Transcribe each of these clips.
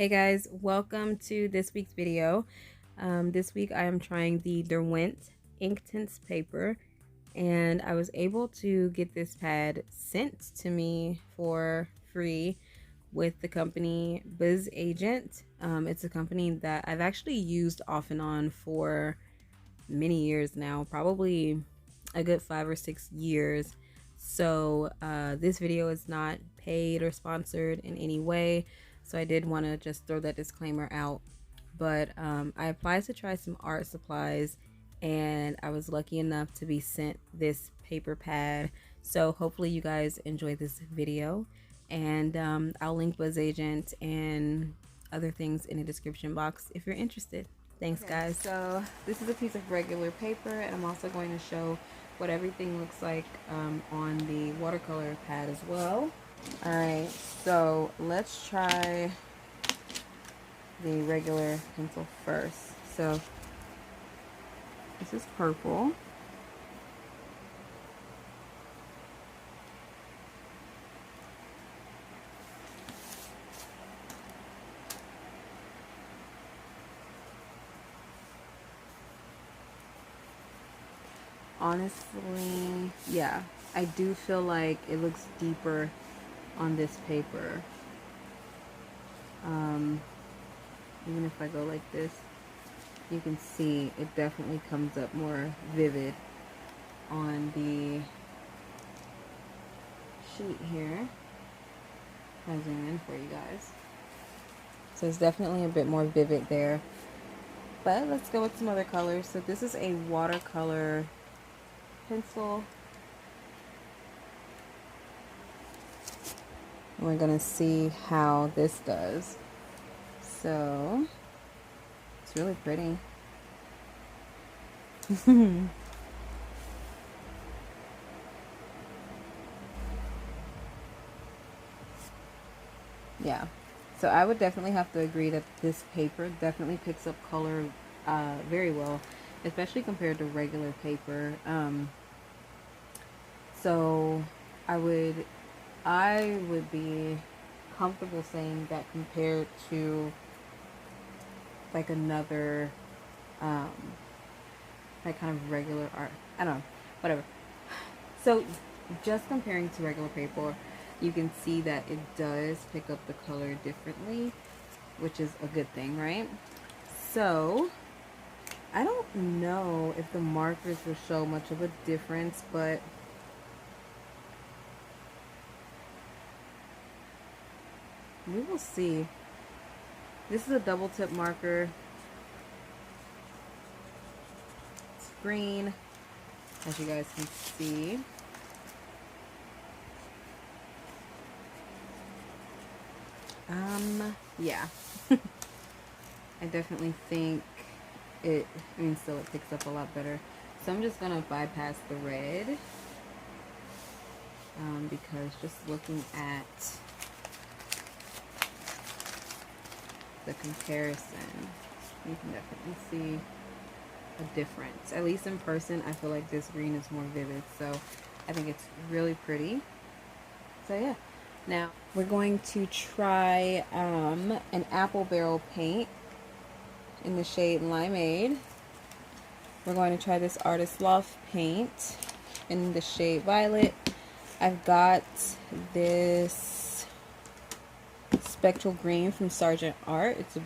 Hey guys, welcome to this week's video. This week I am trying the Derwent Inktense Paper, and I was able to get this pad sent to me for free with the company BzzAgent. It's a company that I've actually used off and on for many years now, probably a good 5 or 6 years. So this video is not paid or sponsored in any way. So I did want to just throw that disclaimer out. But I applied to try some art supplies, and I was lucky enough to be sent this paper pad. So hopefully you guys enjoy this video, and I'll link BzzAgent and other things in the description box if you're interested. Thanks, guys. So this is a piece of regular paper, and I'm also going to show what everything looks like on the watercolor pad as well. Alright, so let's try the regular pencil first. So this is purple. Honestly, yeah, I do feel like it looks deeper on this paper. Even if I go like this, you can see it definitely comes up more vivid on the sheet here. I'll zoom in for you guys. So it's definitely a bit more vivid there. But let's go with some other colors. So this is a watercolor pencil. And we're gonna see how this does. So it's really pretty. Yeah, so I would definitely have to agree that this paper definitely picks up color very well, especially compared to regular paper. So I would be comfortable saying that compared to like another like kind of regular art, I don't know, whatever. So just comparing to regular paper, you can see that it does pick up the color differently, which is a good thing, right? So I don't know if the markers will show much of a difference, but we will see. This is a double tip marker. It's green, as you guys can see. Yeah. I definitely think it, still it picks up a lot better. So I'm just gonna bypass the red, because just looking at the comparison, you can definitely see a difference. At least in person, I feel like this green is more vivid, so I think it's really pretty. So yeah, now we're going to try an apple barrel paint in the shade Limeade. We're going to try this Artist Loft paint in the shade Violet. I've got this Spectral Green from Sargent Art. It's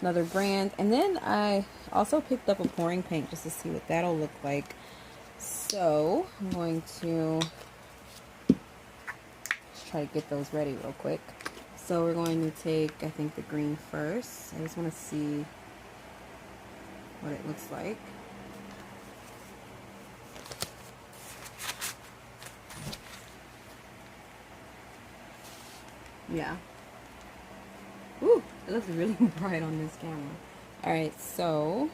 another brand. And then I also picked up a pouring paint just to see what that'll look like. So I'm going to try to get those ready real quick. So we're going to take, I think, the green first. I just want to see what it looks like. Yeah. Ooh, it looks really bright on this camera. Alright, so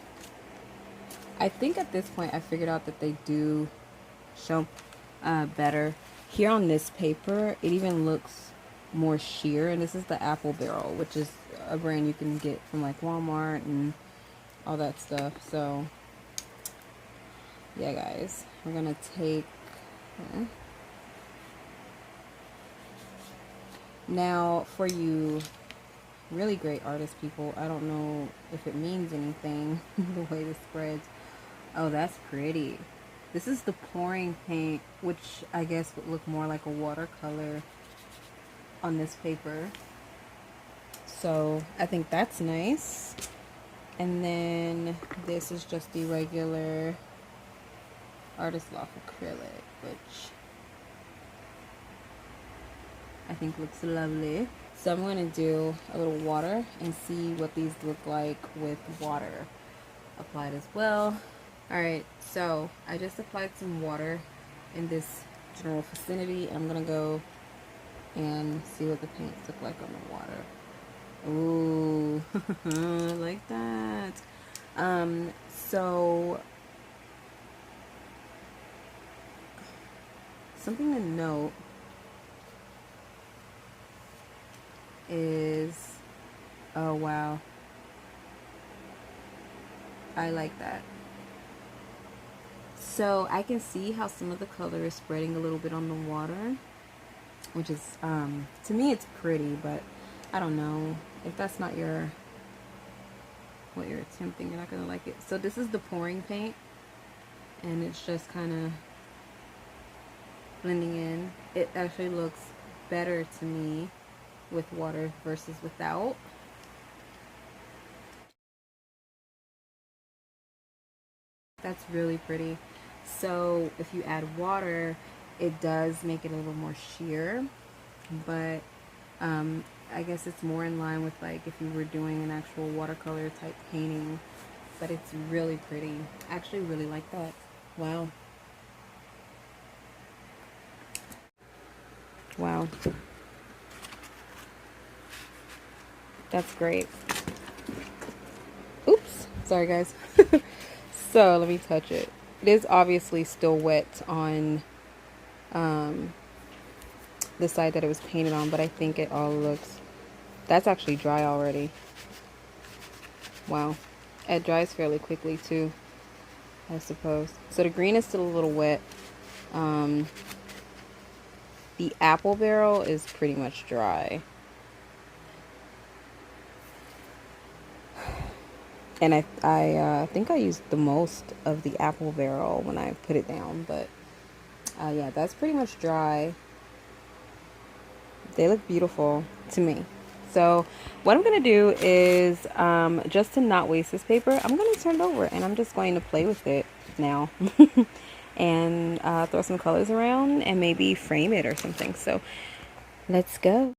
I think at this point I figured out that they do show better. Here on this paper, it even looks more sheer, and this is the Apple Barrel, which is a brand you can get from like Walmart and all that stuff. So yeah, guys, we're gonna take now for you really great artist people. I don't know if it means anything the way this spreads. Oh, that's pretty. This is the pouring paint, which I guess would look more like a watercolor on this paper. So I think that's nice. And then this is just the regular Artist Loft acrylic, which I think looks lovely. So I'm going to do a little water and see what these look like with water applied as well. Alright, so I just applied some water in this general vicinity. I'm going to go and see what the paints look like on the water. Ooh, I like that. So something to note is, oh wow, I like that. So I can see how some of the color is spreading a little bit on the water, which is, to me it's pretty, but I don't know if that's not what you're attempting, you're not gonna like it. So this is the pouring paint, and it's just kind of blending in. It actually looks better to me with water versus without. That's really pretty. So if you add water, it does make it a little more sheer, but I guess it's more in line with like if you were doing an actual watercolor type painting, but it's really pretty. I actually really like that. Wow. Wow. That's great. Oops. Sorry, guys. So let me touch it. It is obviously still wet on the side that it was painted on, but I think it all looks, that's actually dry already. Wow. It dries fairly quickly too, I suppose. So the green is still a little wet. The apple barrel is pretty much dry. And I think I used the most of the apple barrel when I put it down, but yeah, that's pretty much dry. They look beautiful to me. So what I'm going to do is, just to not waste this paper, I'm going to turn it over and I'm just going to play with it now and throw some colors around and maybe frame it or something. So let's go.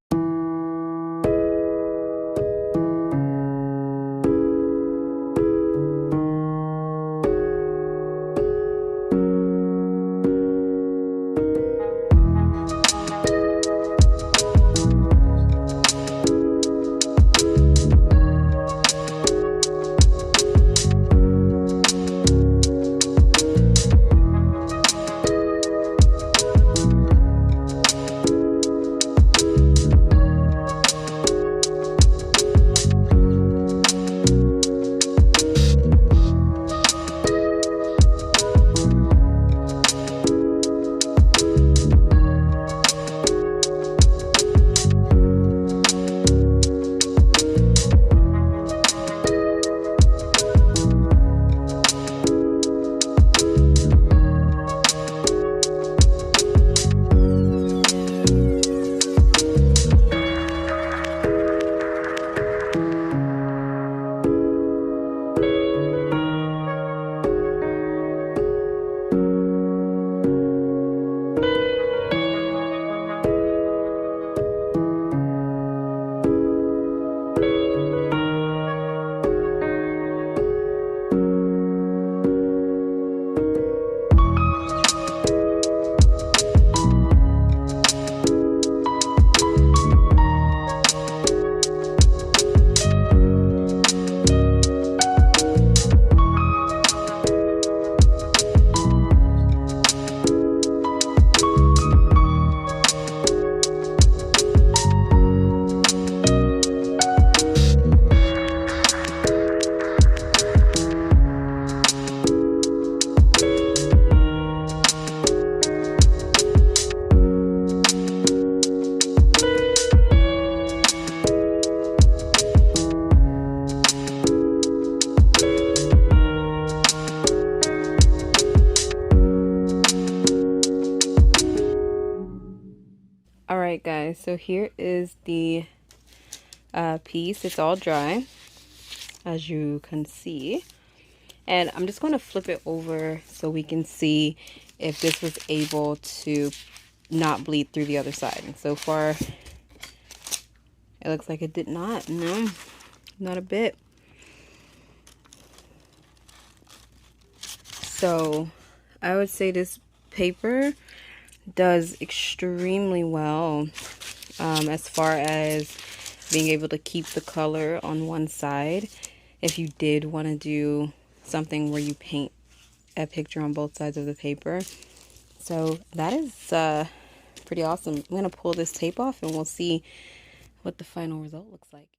Alright guys, so here is the piece. It's all dry, as you can see. And I'm just going to flip it over so we can see if this was able to not bleed through the other side. And so far, it looks like it did not. No, not a bit. So I would say this paper does extremely well as far as being able to keep the color on one side. If you did want to do something where you paint a picture on both sides of the paper. So that is pretty awesome. I'm going to pull this tape off and we'll see what the final result looks like.